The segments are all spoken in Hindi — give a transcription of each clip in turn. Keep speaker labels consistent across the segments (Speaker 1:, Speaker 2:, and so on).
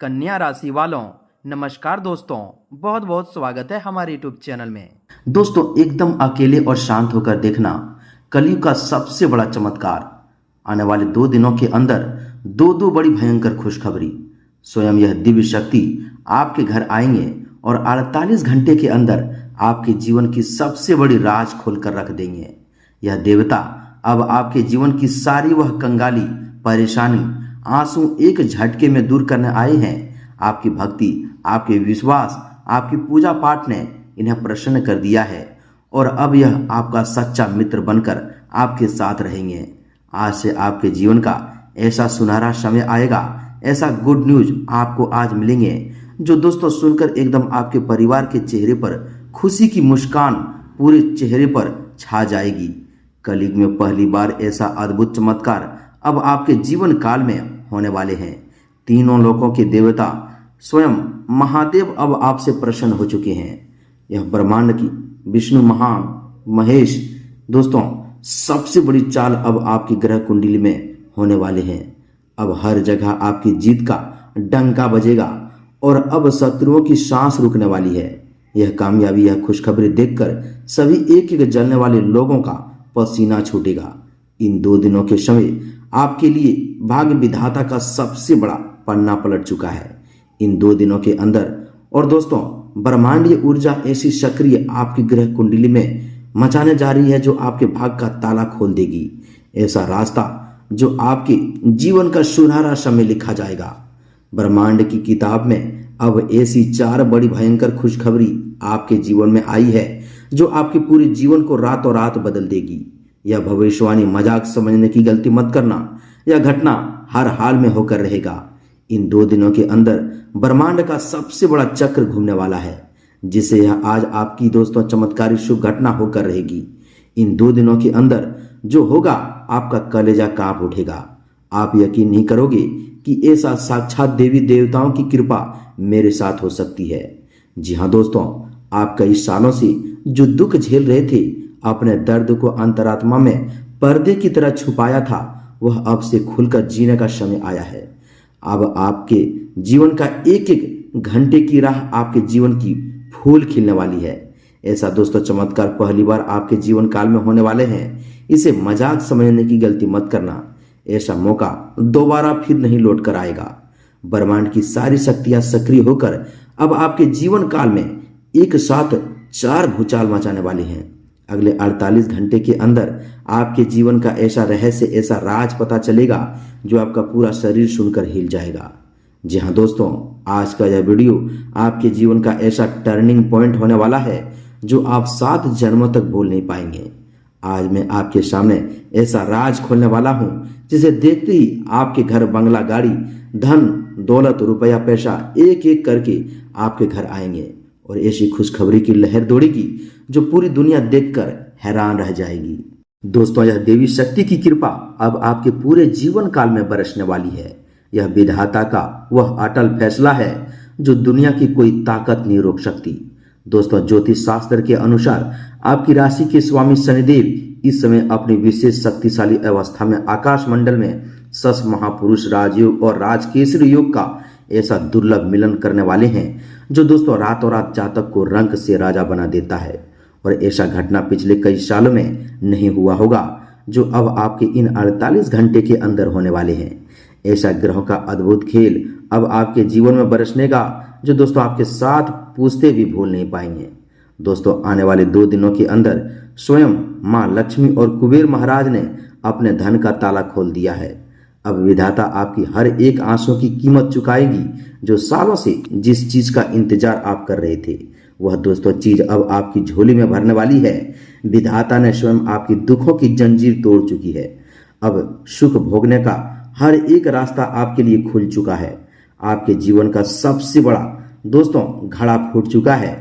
Speaker 1: कन्या राशि वालों, नमस्कार दोस्तों। बहुत बहुत स्वागत है हमारे यूट्यूब चैनल में। दोस्तों, एकदम अकेले और शांत होकर देखना कलयुग का सबसे बड़ा चमत्कार। आने वाले 2 दिनों के अंदर दो बड़ी भयंकर खुशखबरी। स्वयं यह दिव्य शक्ति आपके घर आएंगे और 48 घंटे के अंदर आपके जीवन की सबसे बड़ी राज खोलकर रख देंगे। यह देवता अब आपके जीवन की सारी वह कंगाली, परेशानी, आंसू एक झटके में दूर करने आए हैं। आपकी भक्ति, आपके विश्वास, आपकी पूजा पाठ ने इन्हें प्रसन्न कर दिया है और अब यह आपका सच्चा मित्र बनकर आपके साथ रहेंगे। आज से आपके जीवन का ऐसा सुनहरा समय आएगा, ऐसा गुड न्यूज आपको आज मिलेंगे जो दोस्तों सुनकर एकदम आपके परिवार के चेहरे पर खुशी की मुस्कान पूरे चेहरे पर छा जाएगी। कलयुग में पहली बार ऐसा अद्भुत चमत्कार अब आपके जीवन काल में होने वाले हैं। तीनों लोकों के देवता स्वयं महादेव अब आपसे प्रसन्न हो चुके हैं। यह ब्रह्मांड की विष्णु महान महेश दोस्तों सबसे बड़ी चाल अब आपकी ग्रह कुंडली में होने वाले हैं। अब हर जगह आपकी जीत का डंका बजेगा और अब शत्रुओं की सांस रुकने वाली है। यह कामयाबी, यह खुशखबरी देखकर सभी एक एक जलने वाले लोगों का पसीना छूटेगा। इन 2 दिनों के समय आपके लिए भाग्य विधाता का सबसे बड़ा पन्ना पलट चुका है। इन 2 दिनों के अंदर और दोस्तों ब्रह्मांडीय ऊर्जा ऐसी सक्रिय आपकी ग्रह कुंडली में मचाने जा रही है जो आपके भाग्य का ताला खोल देगी। ऐसा रास्ता जो आपके जीवन का सुनहरा समय लिखा जाएगा। ब्रह्मांड की किताब में अब ऐसी 4 बड़ी भयंकर खुशखबरी आपके जीवन में आई है जो आपके पूरे जीवन को रातों रात बदल देगी। यह भविष्यवाणी मजाक समझने की गलती मत करना। यह घटना हर हाल में होकर रहेगा। इन 2 दिनों के अंदर ब्रह्मांड का सबसे बड़ा चक्र घूमने वाला है जिसे यह आज आपकी दोस्तों चमत्कारी शुभ घटना होकर रहेगी। इन 2 दिनों के अंदर जो होगा आपका कलेजा कांप उठेगा। आप यकीन नहीं करोगे कि ऐसा साक्षात देवी देवताओं की कृपा मेरे साथ हो सकती है। जी हाँ दोस्तों, आप कई सालों से जो दुख झेल रहे थे, अपने दर्द को अंतरात्मा में पर्दे की तरह छुपाया था, वह अब से खुलकर जीने का समय आया है। अब आपके जीवन का एक एक घंटे की राह आपके जीवन की फूल खिलने वाली है। ऐसा दोस्तों चमत्कार पहली बार आपके जीवन काल में होने वाले हैं। इसे मजाक समझने की गलती मत करना। ऐसा मौका दोबारा फिर नहीं लौट कर आएगा। ब्रह्मांड की सारी शक्तियां सक्रिय होकर अब आपके जीवन काल में एक साथ 4 भूचाल मचाने वाली हैं। अगले 48 घंटे के अंदर आपके जीवन का ऐसा रहस्य, ऐसा राज पता चलेगा जो आपका पूरा शरीर सुनकर हिल जाएगा। जी हाँ दोस्तों, आज का यह वीडियो आपके जीवन का ऐसा टर्निंग पॉइंट होने वाला है जो आप 7 जन्मों तक भूल नहीं पाएंगे। आज मैं आपके सामने ऐसा राज खोलने वाला हूं जिसे देखते ही आपके घर, बंगला, गाड़ी, धन दौलत, रुपया, पैसा एक एक करके आपके घर आएंगे और ऐसी खुशखबरी की लहर दौड़ेगी जो पूरी दुनिया देखकर हैरान रह जाएगी। दोस्तों, यह देवी शक्ति की कृपा अब आपके पूरे जीवन काल में बरसने वाली है। यह विधाता का वह अटल फैसला है जो दुनिया की कोई ताकत नहीं रोक सकती। दोस्तों, ज्योतिष शास्त्र के अनुसार आपकी राशि के स्वामी शनिदेव इस समय अपनी विशेष शक्तिशाली अवस्था में आकाश मंडल में सस महापुरुष राजयोग और राजकेसरी योग का ऐसा दुर्लभ मिलन करने वाले हैं जो दोस्तों रातों रात जातक को रंक से राजा बना देता है। और ऐसा घटना पिछले कई सालों में नहीं हुआ होगा जो अब आपके इन 48 घंटे के अंदर होने वाले हैं। ऐसा ग्रहों का अद्भुत खेल अब आपके जीवन में बरसने का जो दोस्तों आपके साथ पूछते भी भूल नहीं पाएंगे। दोस्तों, आने वाले 2 दिनों के अंदर स्वयं माँ लक्ष्मी और कुबेर महाराज ने अपने धन का ताला खोल दिया है। अब विधाता आपकी हर एक आंसू की कीमत चुकाएगी। जो सालों से जिस चीज का इंतजार आप कर रहे थे, वह दोस्तों चीज अब आपकी झोली में भरने वाली है। विधाता ने स्वयं आपकी दुखों की जंजीर तोड़ चुकी है। अब सुख भोगने का हर एक रास्ता आपके लिए खुल चुका है। आपके जीवन का सबसे बड़ा दोस्तों घड़ा फूट चुका है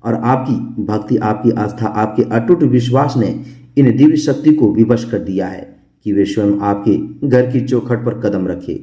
Speaker 1: और आपकी भक्ति, आपकी आस्था, आपके अटूट विश्वास ने इन दिव्य शक्ति को विवश कर दिया है कि वे स्वयं आपके घर की चौखट पर कदम रखे।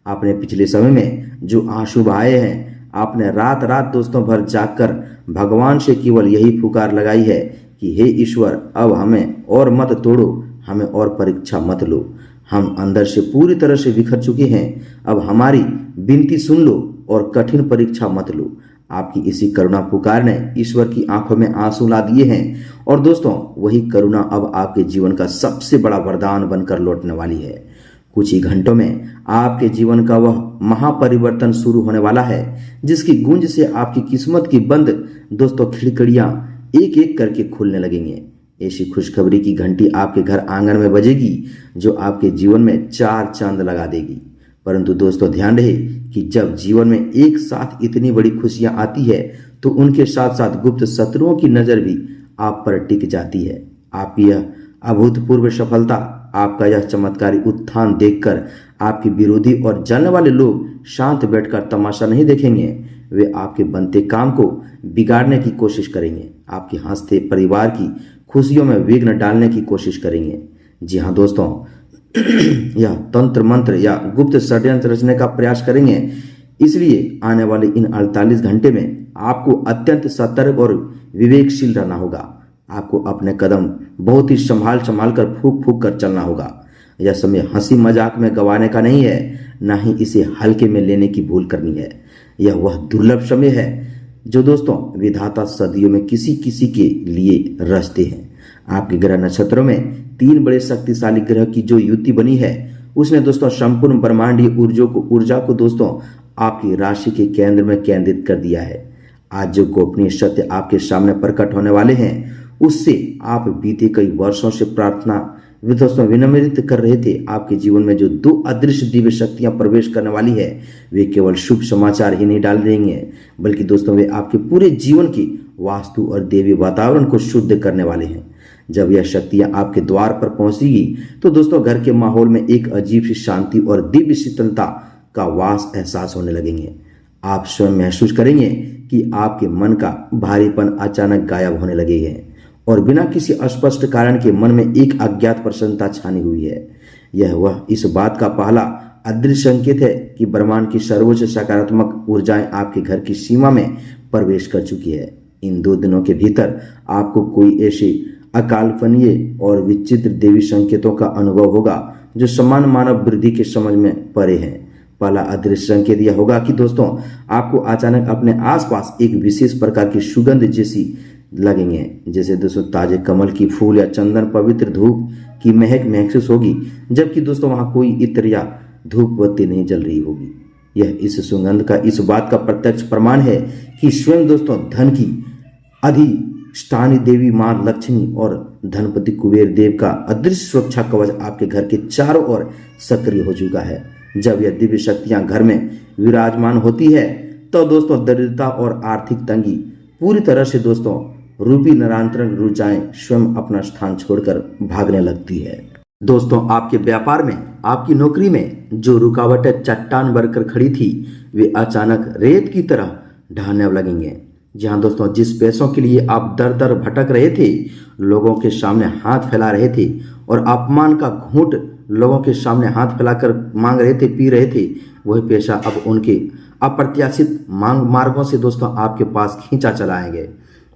Speaker 1: आपने पिछले समय में जो आंसू बहाए हैं, आपने रात रात दोस्तों भर जागकर भगवान से केवल यही पुकार लगाई है कि हे ईश्वर, अब हमें और मत तोड़ो, हमें और परीक्षा मत लो। हम अंदर से पूरी तरह से बिखर चुके हैं। अब हमारी विनती सुन लो और कठिन परीक्षा मत लो। आपकी इसी करुणा पुकार ने ईश्वर की आंखों में आंसू ला दिए हैं और दोस्तों वही करुणा अब आपके जीवन का सबसे बड़ा वरदान बनकर लौटने वाली है। कुछ ही घंटों में आपके जीवन का वह महापरिवर्तन शुरू होने वाला है जिसकी गूंज से आपकी किस्मत की बंद दोस्तों खिड़कियां एक एक करके खुलने लगेंगे। ऐसी खुशखबरी की घंटी आपके घर आंगन में बजेगी जो आपके जीवन में चार चांद लगा देगी। परंतु दोस्तों ध्यान रहे कि जब जीवन में एक साथ इतनी बड़ी खुशियां आती है तो उनके साथ साथ गुप्त शत्रुओं की नजर भी आप पर टिक जाती है। आपकी यह अभूतपूर्व सफलता, आपका यह चमत्कारी उत्थान देखकर आपके विरोधी और जलने वाले लोग शांत बैठकर तमाशा नहीं देखेंगे। वे आपके बनते काम को बिगाड़ने की कोशिश करेंगे, आपके हंसते परिवार की खुशियों में विघ्न डालने की कोशिश करेंगे। जी हाँ दोस्तों, यह तंत्र मंत्र या गुप्त षड्यंत्र रचने का प्रयास करेंगे। इसलिए आने वाले इन 48 घंटे में आपको अत्यंत सतर्क और विवेकशील रहना होगा। आपको अपने कदम बहुत ही संभाल संभाल कर फूंक फूंक कर चलना होगा। यह समय हंसी मजाक में गंवाने का नहीं है, ना ही इसे हल्के में लेने की भूल करनी है। यह वह दुर्लभ समय है जो दोस्तों विधाता सदियों में किसी किसी के लिए रचते हैं। आपके ग्रह नक्षत्रों में 3 बड़े शक्तिशाली ग्रह की जो युति बनी है उसने दोस्तों संपूर्ण ब्रह्मांडीय ऊर्जा को दोस्तों आपकी राशि के केंद्र में केंद्रित कर दिया है। आज जो गोपनीय सत्य आपके सामने प्रकट होने वाले हैं उससे आप बीते कई वर्षों से प्रार्थना दोस्तों विनम्रित कर रहे थे। आपके जीवन में जो 2 अदृश्य दिव्य शक्तियां प्रवेश करने वाली है वे केवल शुभ समाचार ही नहीं डाल देंगे बल्कि दोस्तों वे आपके पूरे जीवन की वास्तु और देवी वातावरण को शुद्ध करने वाले हैं। जब यह शक्तियां आपके द्वार पर पहुंचेगी तो दोस्तों घर के माहौल में एक अजीब सी शांति और दिव्य शीतलता का वास एहसास होने लगेंगे। आप स्वयं महसूस करेंगे कि आपके मन का भारीपन अचानक गायब होने लगेगा और बिना किसी स्पष्ट कारण के मन में एक अज्ञात प्रसन्नता छानी हुई है। यह वह इस बात का पहला अदृश्य संकेत है कि ब्रह्मांड की सर्वोच्च सकारात्मक ऊर्जाएं आपके घर की सीमा में प्रवेश कर चुकी है। इन 2 दिनों के भीतर आपको कोई ऐसे अकाल्पनीय और विचित्र देवी संकेतों का अनुभव होगा जो समान मानव वृद्धि के समझ में परे हैं। पहला अदृश्य संकेत यह होगा कि दोस्तों आपको अचानक अपने आसपास एक विशेष प्रकार की सुगंध जैसी लगेंगे, जैसे दोस्तों ताजे कमल की फूल या चंदन पवित्र धूप की महक महसूस होगी, जबकि दोस्तों वहां कोई इत्र या धूप बत्ती नहीं जल रही होगी। यह इस सुगंध का इस बात का प्रत्यक्ष प्रमाण है कि स्वयं दोस्तों धन की अधिष्ठानी देवी मां लक्ष्मी और धनपति कुबेर देव का अदृश्य सुरक्षा कवच आपके घर के चारों ओर सक्रिय हो चुका है। जब यह दिव्य शक्तियां घर में विराजमान होती है तो दोस्तों दरिद्रता और आर्थिक तंगी पूरी तरह से दोस्तों रूपी निरंतरण ऊर्जाएं स्वयं अपना स्थान छोड़कर भागने लगती है। दोस्तों आपके व्यापार में, आपकी नौकरी में जो रुकावटें चट्टान बनकर खड़ी थी वे अचानक रेत की तरह ढहने लगेंगे। जहां दोस्तों जिस पैसों के लिए आप दर दर भटक रहे थे, लोगों के सामने हाथ फैला रहे थे और अपमान का घूंट लोगों के सामने हाथ फैलाकर मांग रहे थे, पी रहे थे, वही पैसा अब उनके अप्रत्याशित मार्गों से दोस्तों आपके पास खींचा चला आएंगे।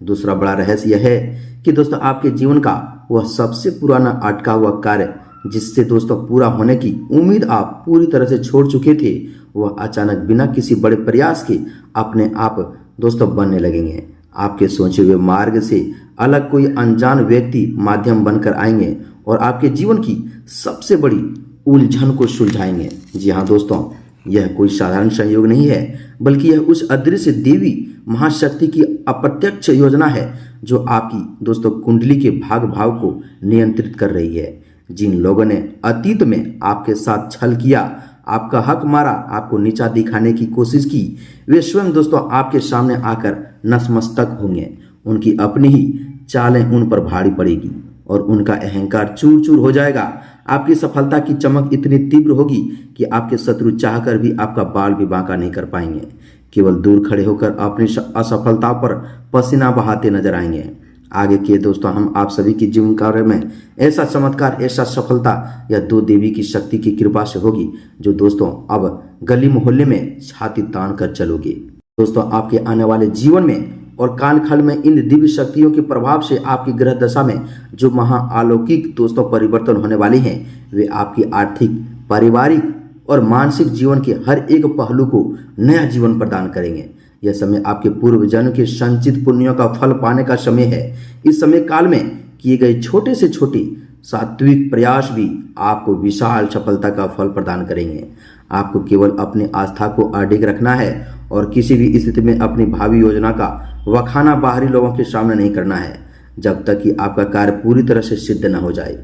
Speaker 1: दूसरा बड़ा रहस्य यह है कि दोस्तों आपके जीवन का वह सबसे पुराना अटका हुआ कार्य जिससे दोस्तों पूरा होने की उम्मीद आप पूरी तरह से छोड़ चुके थे, वह अचानक बिना किसी बड़े प्रयास के अपने आप दोस्तों बनने लगेंगे। आपके सोचे हुए मार्ग से अलग कोई अनजान व्यक्ति माध्यम बनकर आएंगे और आपके जीवन की सबसे बड़ी उलझन को सुलझाएंगे। जी हाँ दोस्तों, यह कोई साधारण संयोग नहीं है बल्कि यह उस अदृश्य देवी महाशक्ति की अप्रत्यक्ष योजना है जो आपकी दोस्तों कुंडली के भाग भाव को नियंत्रित कर रही है। जिन लोगों ने अतीत में आपके साथ छल किया, आपका हक मारा, आपको नीचा दिखाने की कोशिश की, वे स्वयं दोस्तों आपके सामने आकर नतमस्तक होंगे। उनकी अपनी ही चालें उन पर भारी पड़ेगी और उनका अहंकार चूर चूर हो जाएगा। आपकी सफलता की चमक इतनी तीव्र होगी कि आपके शत्रु चाहकर भी आपका बाल भी बांका नहीं कर पाएंगे। केवल दूर खड़े होकर अपनी असफलता पर पसीना बहाते नजर आएंगे। आगे के दोस्तों हम आप सभी के जीवन कार्य में ऐसा चमत्कार, ऐसा सफलता या 2 देवी की शक्ति की कृपा से होगी जो दोस्तों अब गली मोहल्ले में छाती तान कर चलोगे। दोस्तों आपके आने वाले जीवन में और कालखंड में इन दिव्य शक्तियों के प्रभाव से आपकी ग्रह दशा में जो महाअलौकिक दोस्तों परिवर्तन होने वाले हैं वे आपकी आर्थिक, पारिवारिक और मानसिक जीवन के हर एक पहलू को नया जीवन प्रदान करेंगे। यह समय आपके पूर्व जन्म के संचित पुण्यों का फल पाने का समय है। इस समय काल में किए गए छोटे से छोटे सात्विक प्रयास भी आपको विशाल सफलता का फल प्रदान करेंगे। आपको केवल अपनी आस्था को अडिग रखना है और किसी भी स्थिति में अपनी भावी योजना का वखाना बाहरी लोगों के सामने नहीं करना है, जब तक कि आपका कार्य पूरी तरह से सिद्ध न हो जाए।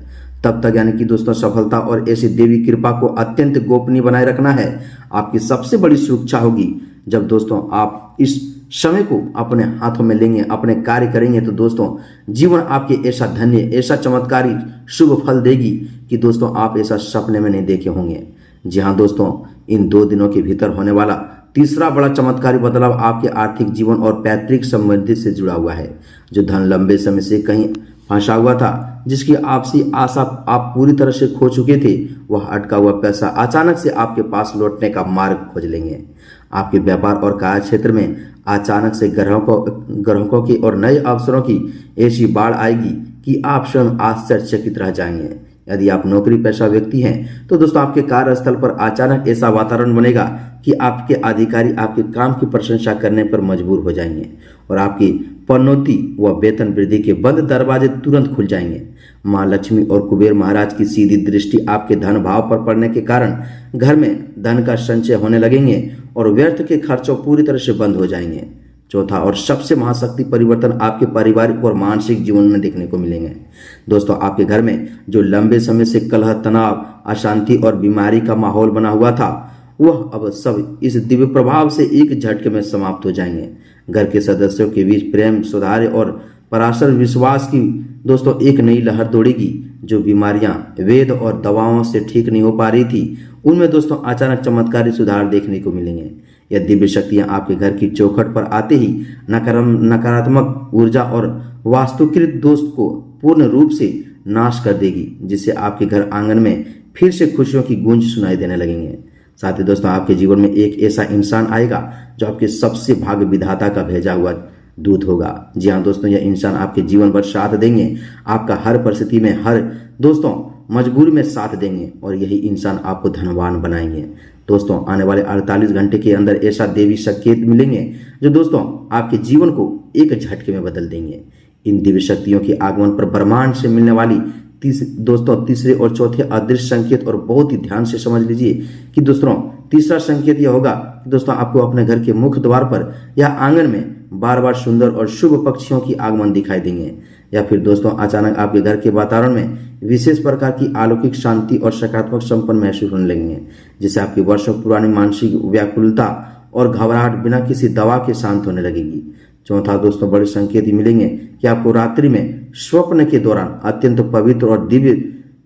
Speaker 1: तब तक यानी कि दोस्तों सफलता और ऐसी देवी कृपा को अत्यंत गोपनीय बनाए रखना है। आपकी सबसे बड़ी सुरक्षा होगी जब दोस्तों आप इस समय को अपने हाथों में लेंगे, अपने कार्य करेंगे, तो दोस्तों जीवन आपके ऐसा धन्य, ऐसा चमत्कारी शुभ फल देगी कि दोस्तों आप ऐसा सपने में नहीं देखे होंगे। जी हाँ दोस्तों, इन 2 दिनों के भीतर होने वाला तीसरा बड़ा चमत्कारी बदलाव आपके आर्थिक जीवन और पैतृक संबंधी से जुड़ा हुआ है। जो धन लंबे समय से कहीं फंसा हुआ था, जिसकी आपसी आशा आप पूरी तरह से खो चुके थे, वह अटका हुआ पैसा अचानक से आपके पास लौटने का मार्ग खोज लेंगे। आपके व्यापार और कार्य क्षेत्र में अचानक से ग्राहकों की और नए अवसरों की ऐसी बाढ़ आएगी कि आप स्वयं आश्चर्यचकित रह जाएंगे। यदि आप नौकरी पेशा व्यक्ति हैं तो दोस्तों आपके कार्यस्थल पर अचानक ऐसा वातावरण बनेगा कि आपके अधिकारी आपके काम की प्रशंसा करने पर मजबूर हो जाएंगे और आपकी पदोन्नति व वेतन वृद्धि के बंद दरवाजे तुरंत खुल जाएंगे। मां लक्ष्मी और कुबेर महाराज की सीधी दृष्टि आपके धन भाव पर पड़ने के कारण घर में धन का संचय होने लगेंगे और व्यर्थ के खर्चों पूरी तरह से बंद हो जाएंगे। चौथा और सबसे महाशक्ति परिवर्तन आपके पारिवारिक और मानसिक जीवन में देखने को मिलेंगे। दोस्तों आपके घर में जो लंबे समय से कलह, तनाव, अशांति और बीमारी का माहौल बना हुआ था, वह अब सब इस दिव्य प्रभाव से एक झटके में समाप्त हो जाएंगे। घर के सदस्यों के बीच प्रेम, सुधार और पराशर विश्वास की दोस्तों एक नई लहर दौड़ेगी। जो बीमारियां वेद और दवाओं से ठीक नहीं हो पा रही थी, उनमें दोस्तों अचानक चमत्कारी सुधार देखने को मिलेंगे। यह दिव्य शक्तियां आपके घर की चौखट पर आते ही नकारात्मक ऊर्जा और वास्तुकृत दोष को पूर्ण रूप से नाश कर देगी, जिससे आपके घर आंगन में फिर से खुशियों की गूंज सुनाई देने लगेंगे। साथ ही दोस्तों आपके जीवन में एक ऐसा इंसान आएगा जो आपके सबसे भाग्य विधाता का भेजा हुआ दूत होगा। जी हाँ दोस्तों, यह इंसान आपके जीवन भर साथ देंगे, आपका हर परिस्थिति में, हर दोस्तों मजबूरी में साथ देंगे और यही इंसान आपको धनवान बनाएंगे। दोस्तों आने वाले 48 घंटे के अंदर ऐसा देवी संकेत मिलेंगे जो दोस्तों आपके जीवन को एक झटके में बदल देंगे। इन दिव्य शक्तियों के आगमन पर ब्रह्मांड से मिलने वाली दोस्तों तीसरे और चौथे अदृश्य संकेत, और बहुत ही ध्यान से समझ लीजिए कि दोस्तों तीसरा संकेत यह होगा कि दोस्तों आपको अपने घर के मुख्य द्वार पर या आंगन में बार बार सुंदर और शुभ पक्षियों की आगमन दिखाई देंगे, या फिर दोस्तों अचानक आपके घर के वातावरण में विशेष प्रकार की अलौकिक शांति और सकारात्मक संपन्न महसूस होने लगेंगे, जिससे आपकी वर्षों पुरानी मानसिक व्याकुलता और घबराहट बिना किसी दवा के शांत होने लगेगी। चौथा दोस्तों बड़े संकेत मिलेंगे कि आपको रात्रि में स्वप्न के दौरान अत्यंत पवित्र और दिव्य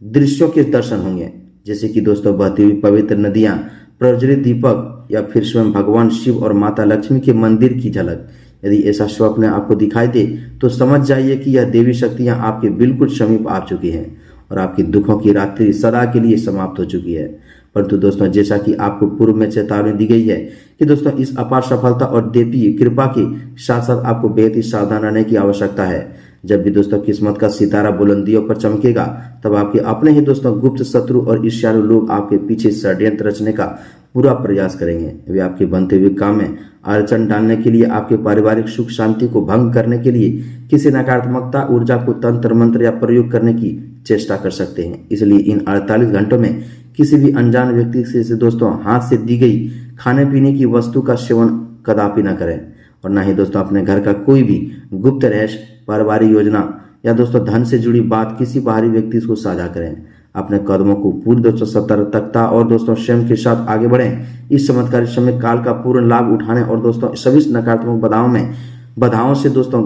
Speaker 1: दृश्यों के दर्शन होंगे, जैसे कि दोस्तों बहती हुई पवित्र नदियां, प्रज्वलित दीपक या फिर स्वयं भगवान शिव और माता लक्ष्मी के मंदिर की झलक। यदि ऐसा स्वप्न आपको दिखाई दे तो समझ जाइए कि यह देवी शक्तियां आपके बिल्कुल समीप आ चुकी हैं और आपकी दुखों की रात्रि सदा के लिए समाप्त हो चुकी है। परंतु दोस्तों जैसा कि आपको पूर्व में चेतावनी दी गई है कि दोस्तों इस अपार सफलता और देवी कृपा के साथ साथ आपको बेहद ही सावधान रहने की आवश्यकता है। जब भी दोस्तों किस्मत का सितारा बुलंदियों पर चमकेगा, तब आपके अपने ही दोस्तों गुप्त शत्रु और ईर्ष्यालु लोग आपके पीछे षड्यंत्र रचने का पूरा प्रयास करेंगे। वे आपके बनते हुए काम में अड़चन डालने के लिए, आपके पारिवारिक सुख शांति को भंग करने के लिए किसी नकारात्मकता ऊर्जा को तंत्र मंत्र या प्रयोग करने की चेष्टा कर सकते हैं। इसलिए इन 48 घंटों में किसी भी अनजान व्यक्ति से दोस्तों हाथ से दी गई खाने पीने की वस्तु का सेवन कदापि न करें, और न ही दोस्तों अपने घर का कोई भी गुप्त रहस्य, पारिवारिक योजना या दोस्तों धन से जुड़ी बात किसी बाहरी व्यक्ति को साझा करें। अपने कदमों को पूरी दोस्तों सतर्कता और दोस्तों स्वयं के साथ आगे बढ़ें। इस चमत्कारी समय काल का पूर्ण लाभ उठाने और दोस्तों सभी नकारात्मक बाधाओं से दोस्तों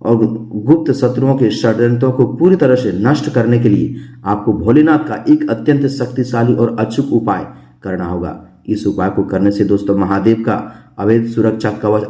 Speaker 1: और गुप्त शत्रुओं के षड्यंत्रों को पूरी तरह से नष्ट करने के लिए आपको भोलेनाथ का एक अत्यंत शक्तिशाली और अचूक उपाय करना होगा। इस उपाय को करने से दोस्तों महादेव का अवैध सुरक्षा कवच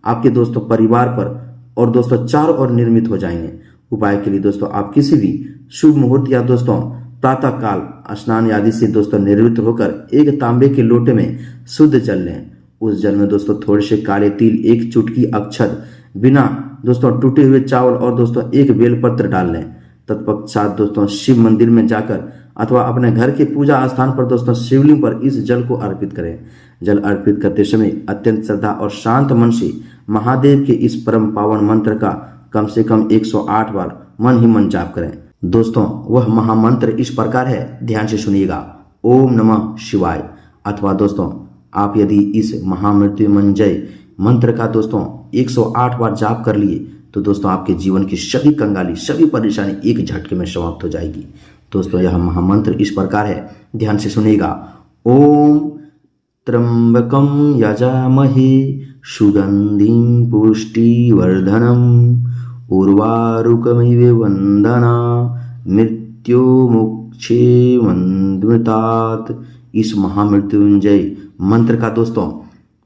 Speaker 1: आपके दोस्तों परिवार पर और दोस्तों चारों ओर निर्मित हो जाएंगे। उपाय के लिए दोस्तों आप किसी भी शुभ मुहूर्त या दोस्तों प्रातः काल स्नान आदि से दोस्तों निवृत्त होकर एक तांबे के लोटे में शुद्ध जल लें। उस जल में दोस्तों थोड़े से काले तिल, एक चुटकी अक्षत, बिना दोस्तों टूटे हुए चावल और दोस्तों एक बेलपत्र डाल लें। तत्पश्चात दोस्तों शिव मंदिर में जाकर अथवा अपने घर के पूजा स्थान पर दोस्तों शिवलिंग पर इस जल को अर्पित करें। जल अर्पित करते समय अत्यंत श्रद्धा और शांत मन से महादेव के इस परम पावन मंत्र का कम से कम 108 बार मन ही मन जाप करें। दोस्तों वह महामंत्र इस प्रकार है, ध्यान से सुनिएगा। ओम नमः शिवाय। अथवा दोस्तों आप यदि इस महामृत्युंजय मंत्र का दोस्तों 108 बार जाप कर लिए तो दोस्तों आपके जीवन की सभी कंगाली, सभी परेशानी एक झटके में समाप्त हो जाएगी। दोस्तों यह महामंत्र इस प्रकार है, ध्यान से सुनिएगा। ओम त्र्यंबकं यजामहे सुगंधिं पुष्टिवर्धनम् उर्वारुकमिव वंदना मृत्युमुक्षेमन्मृतात्। इस महामृत्युंजय मंत्र का दोस्तों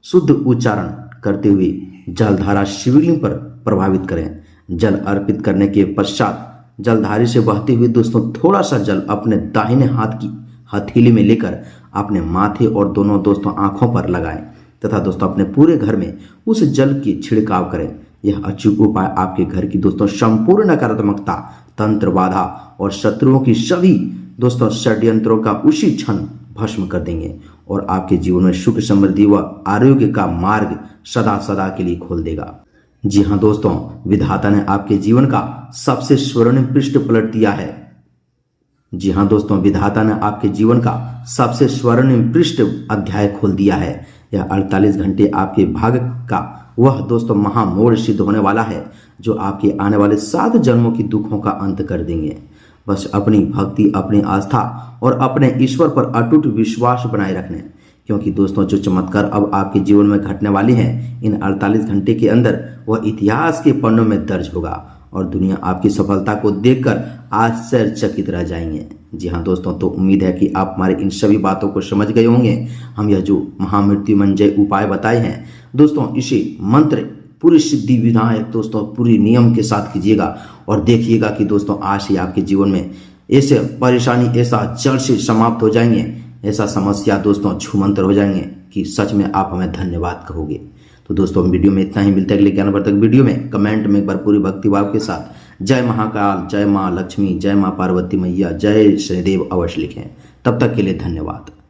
Speaker 1: शुद्ध उच्चारण करते हुए जलधारा शिवलिंग पर प्रभावित करें। जल अर्पित करने के पश्चात जलधारी से बहते हुए दोस्तों थोड़ा सा जल अपने दाहिने हाथ की हथेली में लेकर अपने माथे और दोनों दोस्तों आंखों पर लगाएं तथा दोस्तों अपने पूरे घर में उस जल की छिड़काव करें। यह अचूक उपाय आपके घर की दोस्तों संपूर्ण नकारात्मकता, तंत्र बाधा और शत्रुओं की सभी दोस्तों षड्यंत्रों का उसी क्षण भस्म कर देंगे और आपके जीवन में सुख, समृद्धि व आरोग्य का मार्ग सदा सदा के लिए खोल देगा। जी हाँ दोस्तों, विधाता ने आपके जीवन का सबसे स्वर्णिम पृष्ठ पलट दिया है। जी हाँ दोस्तों, विधाता ने आपके जीवन का सबसे स्वर्णिम पृष्ठ अध्याय खोल दिया है। यह 48 घंटे आपके भाग्य का वह दोस्तों महामोड़ सिद्ध होने वाला है जो आपके आने वाले 7 जन्मों की दुखों का अंत कर देंगे। बस अपनी भक्ति, अपनी आस्था और अपने ईश्वर पर अटूट विश्वास बनाए रखने, क्योंकि दोस्तों जो चमत्कार अब आपके जीवन में घटने वाली हैं इन 48 घंटे के अंदर वह इतिहास के पन्नों में दर्ज होगा और दुनिया आपकी सफलता को देखकर आश्चर्यचकित रह जाएंगे। जी हाँ दोस्तों, तो उम्मीद है कि आप हमारे इन सभी बातों को समझ गए होंगे। हम यह जो महामृत्युंजय उपाय बताए हैं दोस्तों, इसे मंत्र पूरी सिद्धि विनायक दोस्तों पूरी नियम के साथ कीजिएगा और देखिएगा कि दोस्तों आज ही आपके जीवन में ऐसे परेशानी ऐसा जड़ से समाप्त हो जाएंगे, ऐसा समस्या दोस्तों छूमंतर हो जाएंगे कि सच में आप हमें धन्यवाद कहोगे। तो दोस्तों वीडियो में इतना ही, मिलता है अगले ज्ञानवर्धक वीडियो में। कमेंट में एक बार पूरी भक्तिभाव के साथ जय महाकाल, जय माँ लक्ष्मी, जय माँ पार्वती मैया, जय शनिदेव अवश्य लिखें। तब तक के लिए धन्यवाद।